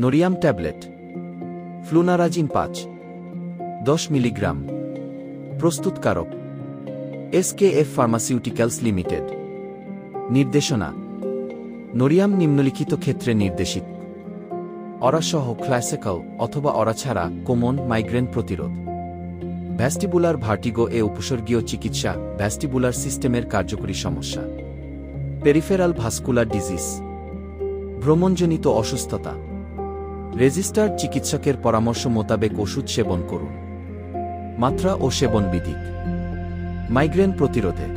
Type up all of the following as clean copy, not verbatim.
নোরিয়াম tablet ফ্লুনারাজিন ৫-১০ milligram প্রস্তুতকারক SKF pharmaceuticals limited নির্দেশনা নোরিয়াম নিম্নলিখিত ক্ষেত্রে নির্দেশিত অরাসহ ক্লাসিক্যাল অথবা অরা ছাড়া কোমন মাইগ্রেন প্রতিরোধ ভ্যাস্টিবুলার ভার্টিগো উপসর্গীয় চিকিৎসা ভ্যাস্টিবুলার সিস্টেমের কার্যকরী সমস্যা পেরিফেরাল ভাস্কুলার ডিজিজ ভ্রমণজনিত অসুস্থতা রেজিস্টার্ড চিকিৎসকের পরামর্শ মোতাবেক ওষুধ সেবন করুন মাত্রা ও সেবন বিধি মাইগ্রেন প্রতিরোধে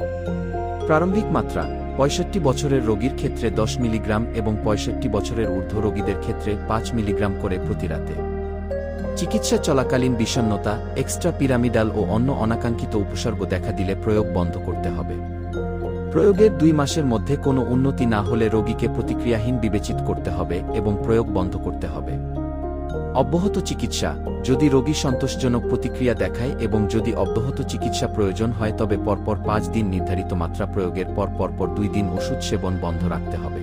প্রারম্ভিক মাত্রা ৬৫ বছরের রোগীর ক্ষেত্রে ১০ মিলিগ্রাম এবং ৬৫ বছরের ঊর্ধ্ব রোগীদের ক্ষেত্রে ৫ মিলিগ্রাম করে প্রতি রাতে চিকিৎসা চলাকালীন বিষণ্ণতা এক্সট্রা পিরামিডাল ও অন্য অনাকাঙ্ক্ষিত উপসর্গ দেখা দিলে প্রয়োগ বন্ধ করতে হবে প্রয়োগের ২ মাসের মধ্যে কোনো উন্নতি না হলে রোগীকে প্রতিক্রিয়াহীন বিবেচিত করতে হবে এবং প্রয়োগ বন্ধ করতে হবে অব্যাহত চিকিৎসা যদি রোগী সন্তোষজনক প্রতিক্রিয়া দেখায় এবং যদি অব্যাহত চিকিৎসা প্রয়োজন হয় তবে পরপর ৫ দিন নির্ধারিত মাত্রা প্রয়োগের পর পরপর ২ দিন ওষুধ সেবন বন্ধ রাখতে হবে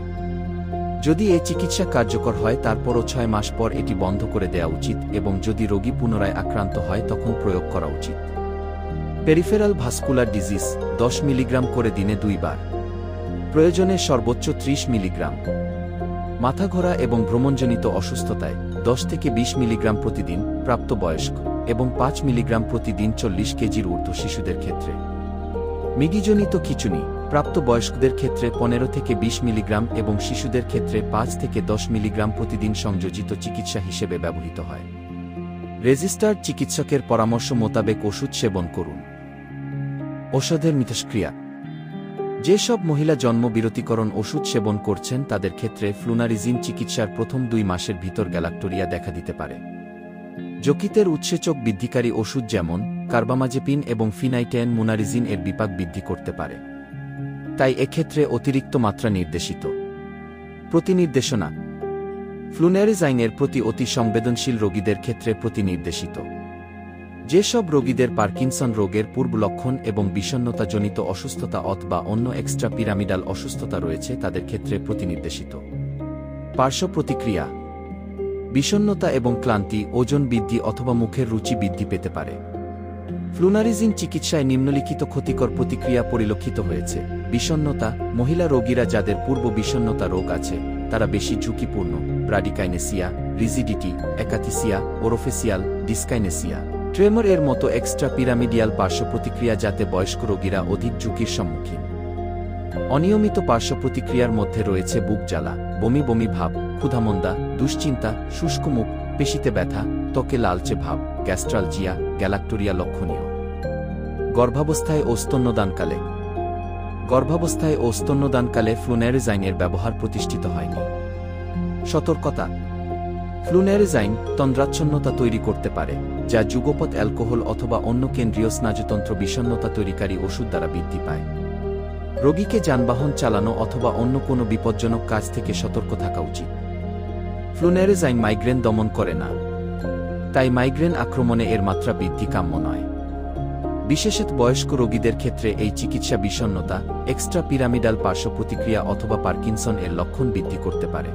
যদি এই চিকিৎসা কার্যকর হয় তারপরও ৬ মাস পর এটি বন্ধ করে দেওয়া উচিত এবং যদি রোগী পুনরায় আক্রান্ত হয় তখন প্রয়োগ করা উচিত পেরিফেরাল ভাস্কুলার ডিজিজ ১০ মিলিগ্রাম করে দিনে ২ বার প্রয়োজনে সর্বোচ্চ ৩০ মিলিগ্রাম মাথা ঘোরা এবং ভ্রমণজনিত অসুস্থতায় ১০ থেকে ২০ মিলিগ্রাম প্রতিদিন প্রাপ্তবয়স্ক এবং ৫ মিলিগ্রাম প্রতিদিন ৪০ কেজির ঊর্ধ্ব শিশুদের ক্ষেত্রে মৃগীজনিত খিঁচুনি প্রাপ্তবয়স্কদের ক্ষেত্রে ১৫ থেকে ২০ মিলিগ্রাম এবং শিশুদের ক্ষেত্রে ৫ থেকে ১০ মিলিগ্রাম প্রতিদিন সংযোজিত চিকিৎসা হিসেবে ব্যবহৃত হয় রেজিস্টার্ড চিকিৎসকের পরামর্শ মোতাবেক ওষুধ সেবন করুন ওষুধের মিথস্ক্রিয়া যেসব মহিলা জন্মবিরতিকরণ ওষুধ সেবন করছেন তাদের ক্ষেত্রে ফ্লুনারিজিন চিকিৎসার প্রথম ২ মাসের ভিতর গ্যালাক্টোরিয়া দেখা দিতে পারে যকৃতের উৎসেচক বৃদ্ধিকারী ওষুধ যেমন কার্বামাজেপিন এবং ফিনাইটেন মুনারিজিন এর বিপাক বৃদ্ধি করতে পারে তাই এক্ষেত্রে অতিরিক্ত মাত্রা নির্দেশিত প্রতিনির্দেশনা ফ্লুনারিজাইনের প্রতি অতি সংবেদনশীল রোগীদের ক্ষেত্রে প্রতিনির্দেশিত যেসব রোগীদের পার্কিনসন রোগের পূর্বলক্ষণ এবং বিষণ্ণতাজনিত অসুস্থতা অথবা অন্য এক্সট্রা পিরামিডাল অসুস্থতা রয়েছে তাদের ক্ষেত্রে প্রতিনির্দেশিত পার্শ্ব প্রতিক্রিয়া বিষণ্ণতা এবং ক্লান্তি ওজন বৃদ্ধি অথবা মুখের রুচি বৃদ্ধি পেতে পারে ফ্লুনারিজিন চিকিৎসায় নিম্নলিখিত ক্ষতিকর প্রতিক্রিয়া পরিলক্ষিত হয়েছে বিষণ্ণতা মহিলা রোগীরা যাদের পূর্ব বিষণ্ণতা রোগ আছে তারা বেশি ঝুঁকিপূর্ণ ব্রাডিকাইনেসিয়া রিজিডিটি একাথিসিয়া ওরোফেসিয়াল ডিসকাইনেসিয়া ট্রেমর এর মতো এক্সট্রা পিরামিডিয়াল পার্শ্ব প্রতিক্রিয়া যাতে বয়স্ক রোগীরা অধিক ঝুঁকির সম্মুখীন অনিয়মিত পার্শ্ব প্রতিক্রিয়ার মধ্যে রয়েছে বুক জ্বালা বমি বমি ভাব ক্ষুধামন্দা দুশ্চিন্তা শুষ্ক মুখ পেশিতে ব্যথা ত্বকে লালচে ভাব গ্যাস্ট্রালজিয়া গ্যালাক্টোরিয়া লক্ষণীয় গর্ভাবস্থায় ও স্তন্যদানকালে ফ্লুনারিজাইনের ব্যবহার প্রতিষ্ঠিত হয়নি সতর্কতা ফ্লুনারিজাইন তন্দ্রাচ্ছন্নতা তৈরি করতে পারে যা যুগপৎ অ্যালকোহল অথবা অন্য কেন্দ্রীয় স্নায়ুতন্ত্র বিষণ্ণতা তৈরিকারী ওষুধ দ্বারা বৃদ্ধি পায় রোগীকে যানবাহন চালানো অথবা অন্য কোনো বিপজ্জনক কাজ থেকে সতর্ক থাকা উচিত ফ্লুনারিজাইন মাইগ্রেন দমন করে না তাই মাইগ্রেন আক্রমণে এর মাত্রা বৃদ্ধি কাম্য নয় বিশেষত বয়স্ক রোগীদের ক্ষেত্রে এই চিকিৎসা বিষণ্ণতা এক্সট্রা পিরামিডাল পার্শ্ব প্রতিক্রিয়া অথবা পার্কিনসন এর লক্ষণ বৃদ্ধি করতে পারে